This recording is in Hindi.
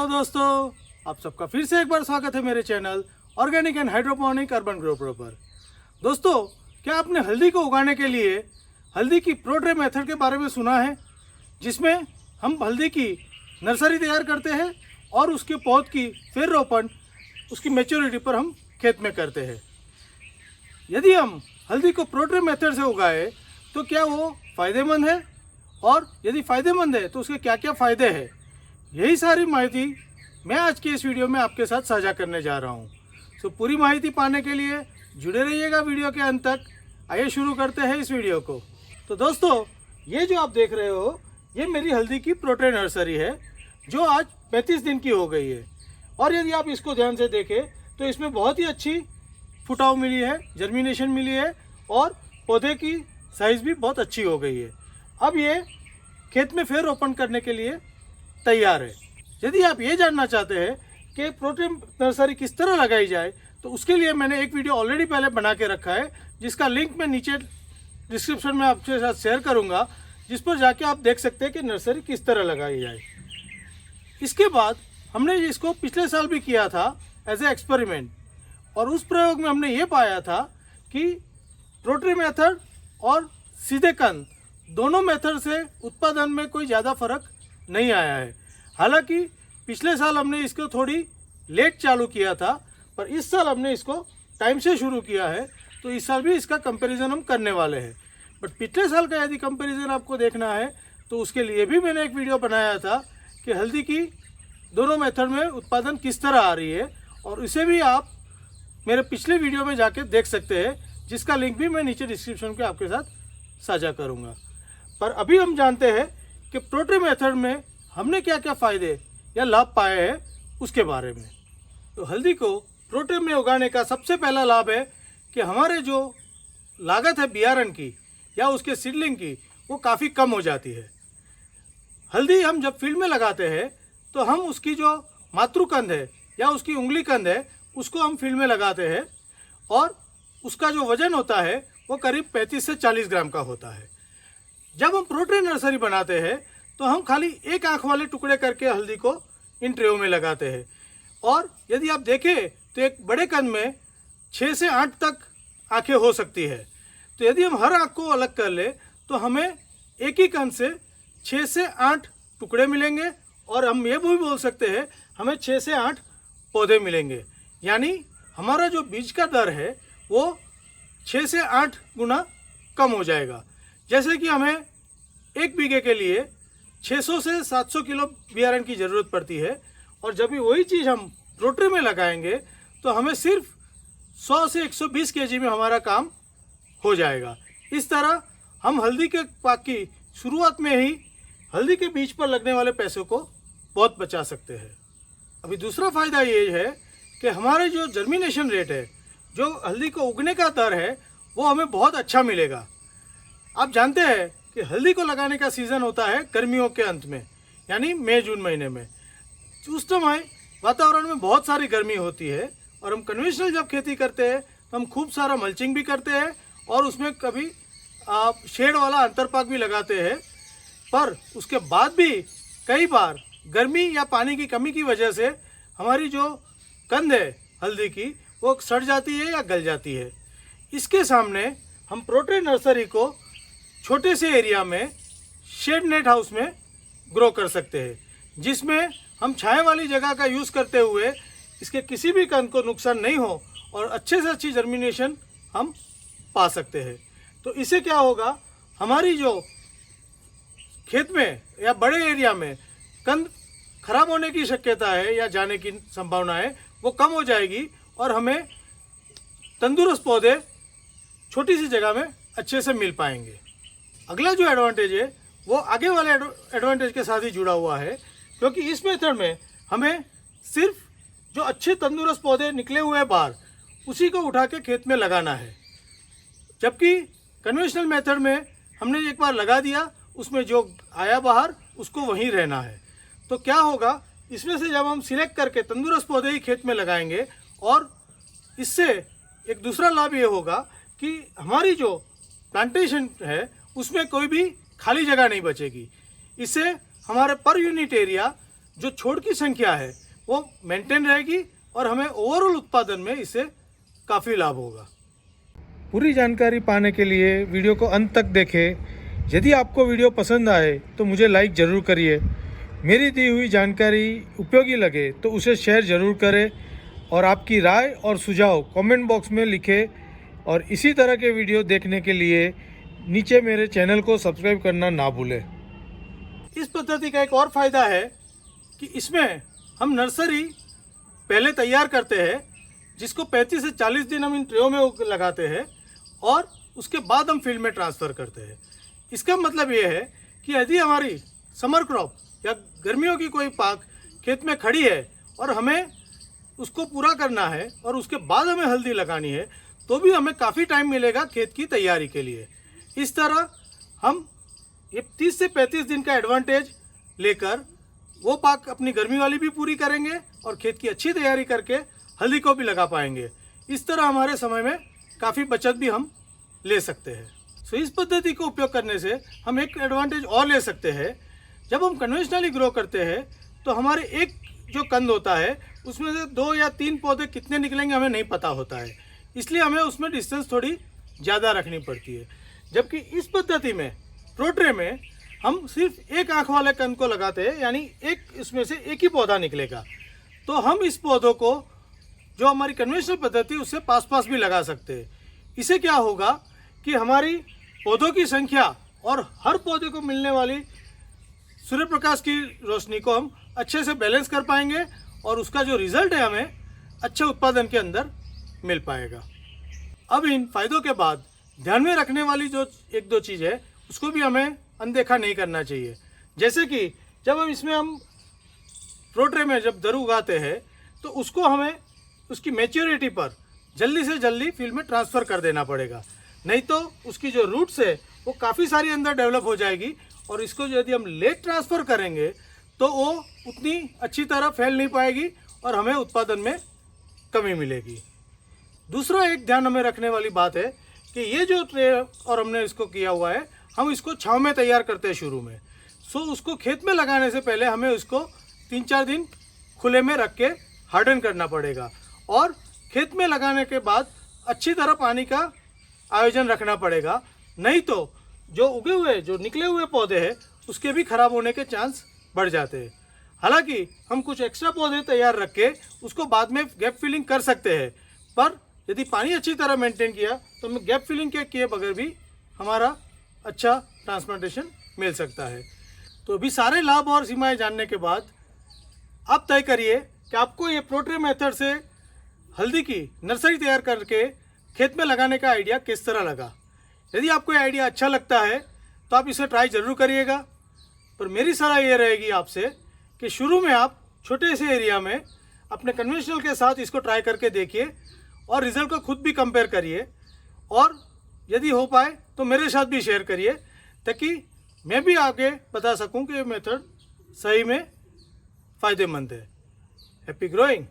हेलो दोस्तों, आप सबका फिर से एक बार स्वागत है मेरे channel organic and hydroponic urban grow pro पर। दोस्तों, क्या आपने हल्दी को उगाने के लिए हल्दी की प्रोट्रे मेथड के बारे में सुना है, जिसमें हम हल्दी की नर्सरी तैयार करते हैं और उसके पौध की फिर रोपण उसकी मैच्योरिटी पर हम खेत में करते हैं। यदि हम हल्दी को प्रोट्रे मेथड से उगाए तो क्या वो फ़ायदेमंद है, और यदि फ़ायदेमंद है तो उसके क्या क्या फ़ायदे हैं, यही सारी माहिती मैं आज के इस वीडियो में आपके साथ साझा करने जा रहा हूँ। तो पूरी माहिती पाने के लिए जुड़े रहिएगा वीडियो के अंत तक। आइए शुरू करते हैं इस वीडियो को। तो दोस्तों, ये जो आप देख रहे हो ये मेरी हल्दी की प्रोट्रे नर्सरी है, जो आज 35 दिन की हो गई है। और यदि आप इसको ध्यान से देखें तो इसमें बहुत ही अच्छी फुटाव मिली है, जर्मिनेशन मिली है और पौधे की साइज़ भी बहुत अच्छी हो गई है। अब ये खेत में फिर रोपण करने के लिए तैयार है। यदि आप ये जानना चाहते हैं कि प्रोट्रे नर्सरी किस तरह लगाई जाए, तो उसके लिए मैंने एक वीडियो ऑलरेडी पहले बना के रखा है, जिसका लिंक मैं नीचे डिस्क्रिप्शन में आपके साथ शेयर करूंगा, जिस पर जाके आप देख सकते हैं कि नर्सरी किस तरह लगाई जाए। इसके बाद हमने इसको पिछले साल भी किया था एज ए एक्सपेरिमेंट, और उस प्रयोग में हमने ये पाया था कि प्रोट्रे मेथड और सीधे कंद दोनों मेथड से उत्पादन में कोई ज़्यादा फर्क नहीं आया है। हालांकि पिछले साल हमने इसको थोड़ी लेट चालू किया था, पर इस साल हमने इसको टाइम से शुरू किया है, तो इस साल भी इसका कंपैरिजन हम करने वाले हैं। बट पिछले साल का यदि कंपैरिजन आपको देखना है तो उसके लिए भी मैंने एक वीडियो बनाया था कि हल्दी की दोनों मेथड में उत्पादन किस तरह आ रही है, और इसे भी आप मेरे पिछले वीडियो में जाके देख सकते हैं, जिसका लिंक भी मैं नीचे डिस्क्रिप्शन पे आपके साथ साझा करूँगा। पर अभी हम जानते हैं कि प्रोट्रे मेथड में हमने क्या क्या फ़ायदे या लाभ पाए हैं उसके बारे में। तो हल्दी को प्रोट्रे में उगाने का सबसे पहला लाभ है कि हमारे जो लागत है बियारण की या उसके सीडलिंग की, वो काफ़ी कम हो जाती है। हल्दी हम जब फील्ड में लगाते हैं तो हम उसकी जो मातृकंद है या उसकी उंगली कंद है, उसको हम फील्ड में लगाते हैं, और उसका जो वजन होता है वो करीब 35 से 40 ग्राम का होता है। जब हम प्रोट्रे नर्सरी बनाते हैं तो हम खाली एक आँख वाले टुकड़े करके हल्दी को इन ट्रेयों में लगाते हैं, और यदि आप देखें तो एक बड़े कंद में 6 से 8 तक आँखें हो सकती है। तो यदि हम हर आँख को अलग कर ले तो हमें एक ही कंद से 6 से 8 टुकड़े मिलेंगे, और हम ये भी बोल सकते हैं हमें 6 से 8 पौधे मिलेंगे। यानी हमारा जो बीज का दर है वो 6 से 8 गुना कम हो जाएगा। जैसे कि हमें 1 बीघे के लिए 600 से 700 किलो बियारण की ज़रूरत पड़ती है, और जब भी वही चीज़ हम प्रोट्रे में लगाएंगे तो हमें सिर्फ 100 से 120 केजी में हमारा काम हो जाएगा। इस तरह हम हल्दी के पाक की शुरुआत में ही हल्दी के बीज पर लगने वाले पैसों को बहुत बचा सकते हैं। अभी दूसरा फ़ायदा ये है कि हमारे जो जर्मिनेशन रेट है, जो हल्दी को उगने का दर है, वो हमें बहुत अच्छा मिलेगा। आप जानते हैं कि हल्दी को लगाने का सीज़न होता है गर्मियों के अंत में, यानी मई जून महीने में। उस समय वातावरण में बहुत सारी गर्मी होती है, और हम कन्वेंशनल जब खेती करते हैं तो हम खूब सारा मल्चिंग भी करते हैं, और उसमें कभी शेड वाला अंतरपाक भी लगाते हैं। पर उसके बाद भी कई बार गर्मी या पानी की कमी की वजह से हमारी जो कंद है हल्दी की, वो सड़ जाती है या गल जाती है। इसके सामने हम प्रोट्रे नर्सरी को छोटे से एरिया में शेड नेट हाउस में ग्रो कर सकते हैं, जिसमें हम छाया वाली जगह का यूज़ करते हुए इसके किसी भी कंद को नुकसान नहीं हो और अच्छे से अच्छी जर्मिनेशन हम पा सकते हैं। तो इससे क्या होगा, हमारी जो खेत में या बड़े एरिया में कंद खराब होने की शक्यता है या जाने की संभावना है, वो कम हो जाएगी, और हमें तंदुरुस्त पौधे छोटी सी जगह में अच्छे से मिल पाएंगे। अगला जो एडवांटेज है वो आगे वाले एडवांटेज के साथ ही जुड़ा हुआ है, क्योंकि इस मेथड में हमें सिर्फ जो अच्छे तंदुरुस्त पौधे निकले हुए हैं बाहर, उसी को उठा के खेत में लगाना है। जबकि कन्वेंशनल मेथड में हमने एक बार लगा दिया, उसमें जो आया बाहर उसको वहीं रहना है। तो क्या होगा, इसमें से जब हम सिलेक्ट करके तंदुरुस्त पौधे ही खेत में लगाएंगे, और इससे एक दूसरा लाभ ये होगा कि हमारी जो प्लांटेशन है उसमें कोई भी खाली जगह नहीं बचेगी। इससे हमारे पर यूनिट एरिया जो छोड़ की संख्या है वो मेंटेन रहेगी और हमें ओवरऑल उत्पादन में इससे काफ़ी लाभ होगा। पूरी जानकारी पाने के लिए वीडियो को अंत तक देखें। यदि आपको वीडियो पसंद आए तो मुझे लाइक ज़रूर करिए। मेरी दी हुई जानकारी उपयोगी लगे तो उसे शेयर ज़रूर करें और आपकी राय और सुझाव कमेंट बॉक्स में लिखें। और इसी तरह के वीडियो देखने के लिए नीचे मेरे चैनल को सब्सक्राइब करना ना भूलें। इस पद्धति का एक और फ़ायदा है कि इसमें हम नर्सरी पहले तैयार करते हैं, जिसको 35 से 40 दिन हम इन ट्रेयों में लगाते हैं और उसके बाद हम फील्ड में ट्रांसफ़र करते हैं। इसका मतलब ये है कि यदि हमारी समर क्रॉप या गर्मियों की कोई पाक खेत में खड़ी है और हमें उसको पूरा करना है और उसके बाद हमें हल्दी लगानी है, तो भी हमें काफ़ी टाइम मिलेगा खेत की तैयारी के लिए। इस तरह हम ये 30 से 35 दिन का एडवांटेज लेकर वो पाक अपनी गर्मी वाली भी पूरी करेंगे और खेत की अच्छी तैयारी करके हल्दी को भी लगा पाएंगे। इस तरह हमारे समय में काफ़ी बचत भी हम ले सकते हैं। सो इस पद्धति को उपयोग करने से हम एक एडवांटेज और ले सकते हैं। जब हम कन्वेंशनली ग्रो करते हैं तो हमारे एक जो कंद होता है उसमें से 2 या 3 पौधे कितने निकलेंगे हमें नहीं पता होता है, इसलिए हमें उसमें डिस्टेंस थोड़ी ज़्यादा रखनी पड़ती है। जबकि इस पद्धति में प्रोट्रे में हम सिर्फ एक आँख वाले कंद को लगाते हैं, यानी एक इसमें से एक ही पौधा निकलेगा। तो हम इस पौधों को जो हमारी कन्वेंशनल पद्धति उससे पास पास भी लगा सकते हैं। इससे क्या होगा कि हमारी पौधों की संख्या और हर पौधे को मिलने वाली सूर्य प्रकाश की रोशनी को हम अच्छे से बैलेंस कर पाएंगे और उसका जो रिजल्ट है हमें अच्छे उत्पादन के अंदर मिल पाएगा। अब इन फायदों के बाद ध्यान में रखने वाली जो 1-2 चीज़ है उसको भी हमें अनदेखा नहीं करना चाहिए। जैसे कि जब हम इसमें प्रोट्रे में जब दर उगाते हैं तो उसको हमें उसकी मैच्योरिटी पर जल्दी से जल्दी फील्ड में ट्रांसफ़र कर देना पड़ेगा, नहीं तो उसकी जो रूट्स है वो काफ़ी सारी अंदर डेवलप हो जाएगी और इसको यदि हम लेट ट्रांसफ़र करेंगे तो वो उतनी अच्छी तरह फैल नहीं पाएगी और हमें उत्पादन में कमी मिलेगी। दूसरा एक ध्यान हमें रखने वाली बात है कि ये जो ट्रे और हमने इसको किया हुआ है, हम इसको छाँव में तैयार करते हैं शुरू में। सो उसको खेत में लगाने से पहले हमें उसको 3-4 दिन खुले में रख के हार्डन करना पड़ेगा और खेत में लगाने के बाद अच्छी तरह पानी का आयोजन रखना पड़ेगा, नहीं तो जो उगे हुए जो निकले हुए पौधे हैं उसके भी खराब होने के चांस बढ़ जाते हैं। हालांकि हम कुछ एक्स्ट्रा पौधे तैयार रख के उसको बाद में गैप फिलिंग कर सकते हैं, पर यदि पानी अच्छी तरह मेंटेन किया तो हमें गैप फिलिंग के किए बगैर भी हमारा अच्छा ट्रांसप्लांटेशन मिल सकता है। तो अभी सारे लाभ और सीमाएं जानने के बाद आप तय करिए कि आपको ये प्रोट्रे मेथड से हल्दी की नर्सरी तैयार करके खेत में लगाने का आइडिया किस तरह लगा। यदि आपको ये आइडिया अच्छा लगता है तो आप इसे ट्राई ज़रूर करिएगा, पर मेरी सलाह ये रहेगी आपसे कि शुरू में आप छोटे से एरिया में अपने कन्वेंशनल के साथ इसको ट्राई करके देखिए और रिज़ल्ट को खुद भी कंपेयर करिए और यदि हो पाए तो मेरे साथ भी शेयर करिए, ताकि मैं भी आगे बता सकूं कि ये मेथड सही में फ़ायदेमंद है। Happy growing.